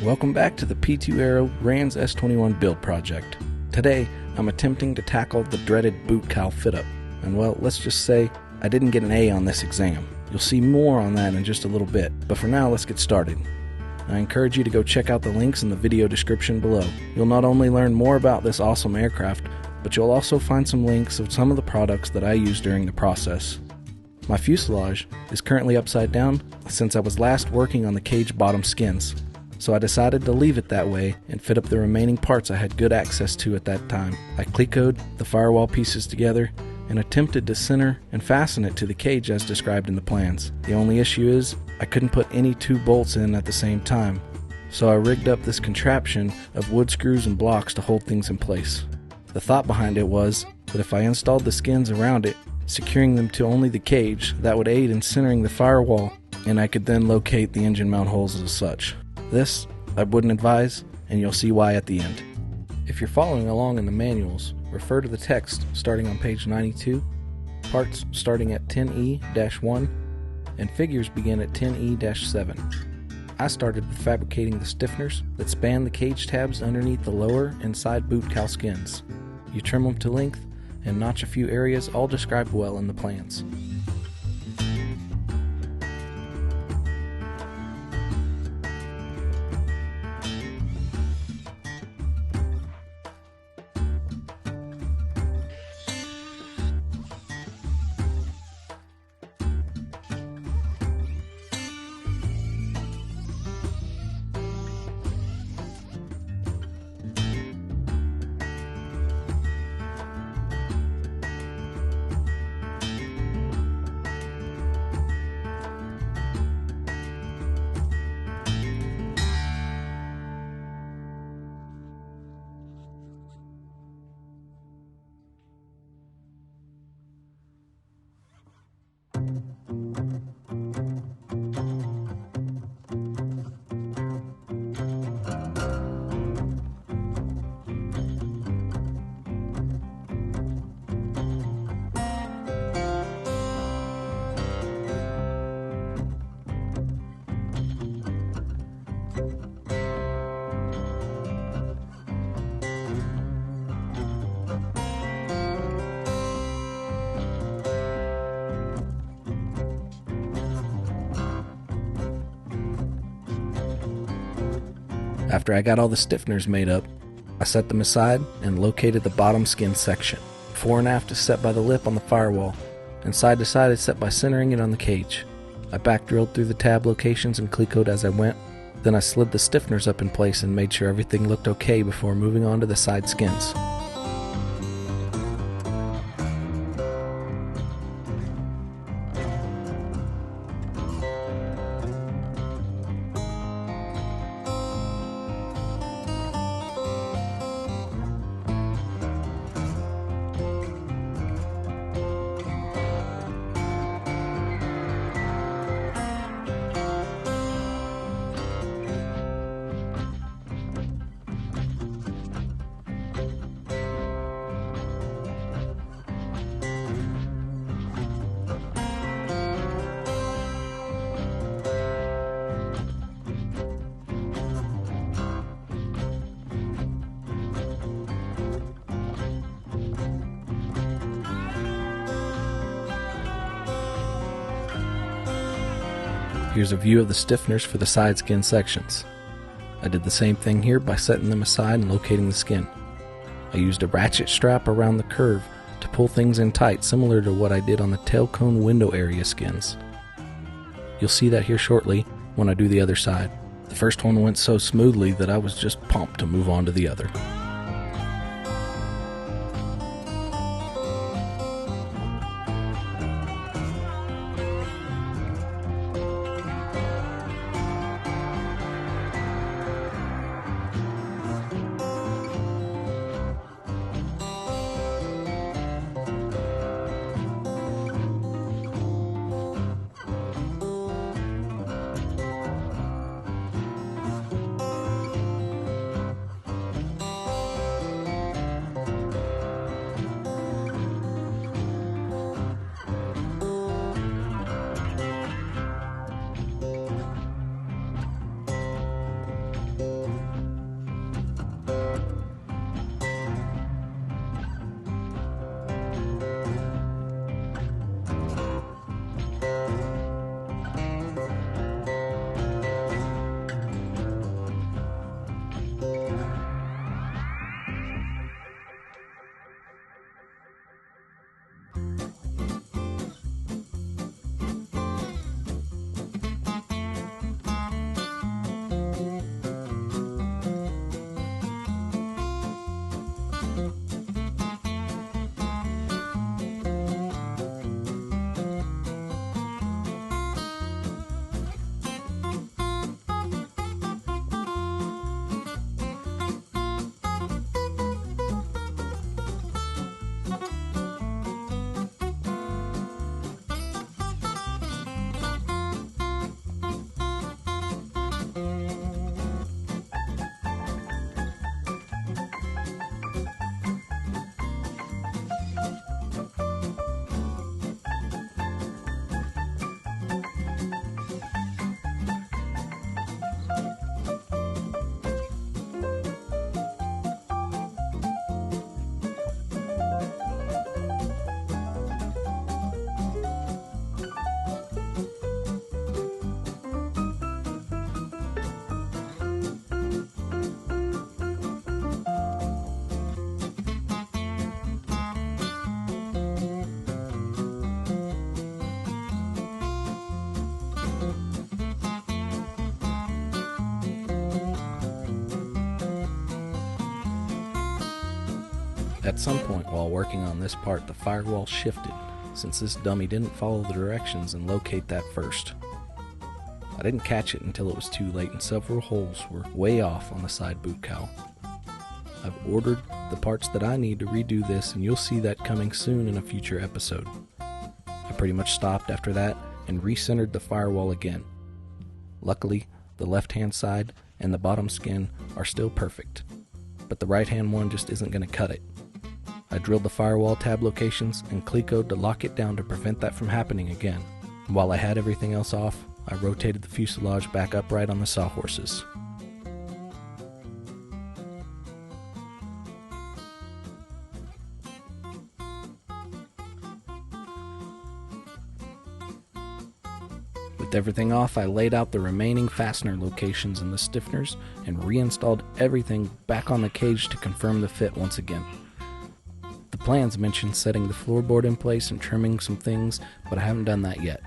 Welcome back to the P2 Aero RANS S21 build project. Today, I'm attempting to tackle the dreaded boot cowl fit up. And well, let's just say I didn't get an A on this exam. You'll see more on that in just a little bit, but for now, let's get started. I encourage you to go check out the links in the video description below. You'll not only learn more about this awesome aircraft, but you'll also find some links of some of the products that I used during the process. My fuselage is currently upside down since I was last working on the cage bottom skins, so I decided to leave it that way and fit up the remaining parts I had good access to at that time. I clecoed the firewall pieces together and attempted to center and fasten it to the cage as described in the plans. The only issue is I couldn't put any two bolts in at the same time, so I rigged up this contraption of wood screws and blocks to hold things in place. The thought behind it was that if I installed the skins around it, securing them to only the cage, that would aid in centering the firewall, and I could then locate the engine mount holes as such. This I wouldn't advise, and you'll see why at the end. If you're following along in the manuals, refer to the text starting on page 92, parts starting at 10E-1, and figures begin at 10E-7. I started with fabricating the stiffeners that span the cage tabs underneath the lower and side boot cowl skins. You trim them to length and notch a few areas all described well in the plans. After I got all the stiffeners made up, I set them aside and located the bottom skin section. Fore and aft is set by the lip on the firewall, and side to side is set by centering it on the cage. I back drilled through the tab locations and clecoed as I went, then I slid the stiffeners up in place and made sure everything looked okay before moving on to the side skins. Here's a view of the stiffeners for the side skin sections. I did the same thing here by setting them aside and locating the skin. I used a ratchet strap around the curve to pull things in tight, similar to what I did on the tail cone window area skins. You'll see that here shortly when I do the other side. The first one went so smoothly that I was just pumped to move on to the other. At some point while working on this part, the firewall shifted, since this dummy didn't follow the directions and locate that first. I didn't catch it until it was too late and several holes were way off on the side boot cowl. I've ordered the parts that I need to redo this, and you'll see that coming soon in a future episode. I pretty much stopped after that and recentered the firewall again. Luckily, the left-hand side and the bottom skin are still perfect, but the right-hand one just isn't going to cut it. I drilled the firewall tab locations and clecoed to lock it down to prevent that from happening again. While I had everything else off, I rotated the fuselage back upright on the sawhorses. With everything off, I laid out the remaining fastener locations and the stiffeners and reinstalled everything back on the cage to confirm the fit once again. The plans mentioned setting the floorboard in place and trimming some things, but I haven't done that yet.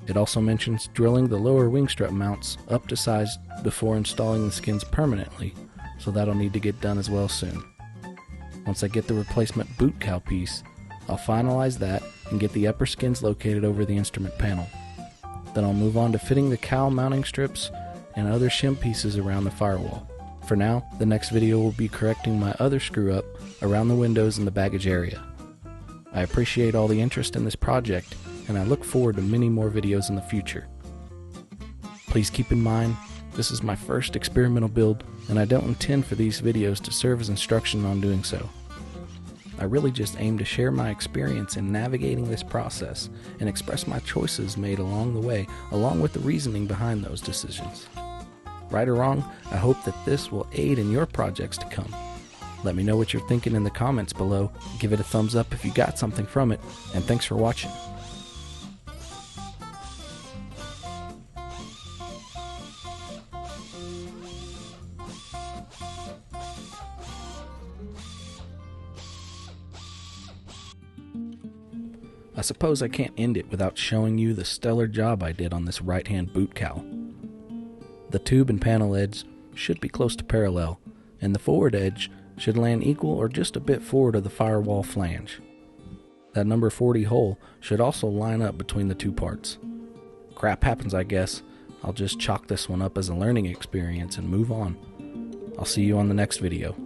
It also mentions drilling the lower wing strut mounts up to size before installing the skins permanently, so that'll need to get done as well soon. Once I get the replacement boot cowl piece, I'll finalize that and get the upper skins located over the instrument panel. Then I'll move on to fitting the cowl mounting strips and other shim pieces around the firewall. For now, the next video will be correcting my other screw up around the windows and the baggage area. I appreciate all the interest in this project, and I look forward to many more videos in the future. Please keep in mind, this is my first experimental build, and I don't intend for these videos to serve as instruction on doing so. I really just aim to share my experience in navigating this process and express my choices made along the way, along with the reasoning behind those decisions. Right or wrong, I hope that this will aid in your projects to come. Let me know what you're thinking in the comments below. Give it a thumbs up if you got something from it, and thanks for watching. I suppose I can't end it without showing you the stellar job I did on this right-hand boot cowl. The tube and panel edge should be close to parallel, and the forward edge should land equal or just a bit forward of the firewall flange. That number 40 hole should also line up between the two parts. Crap happens, I guess. I'll just chalk this one up as a learning experience and move on. I'll see you on the next video.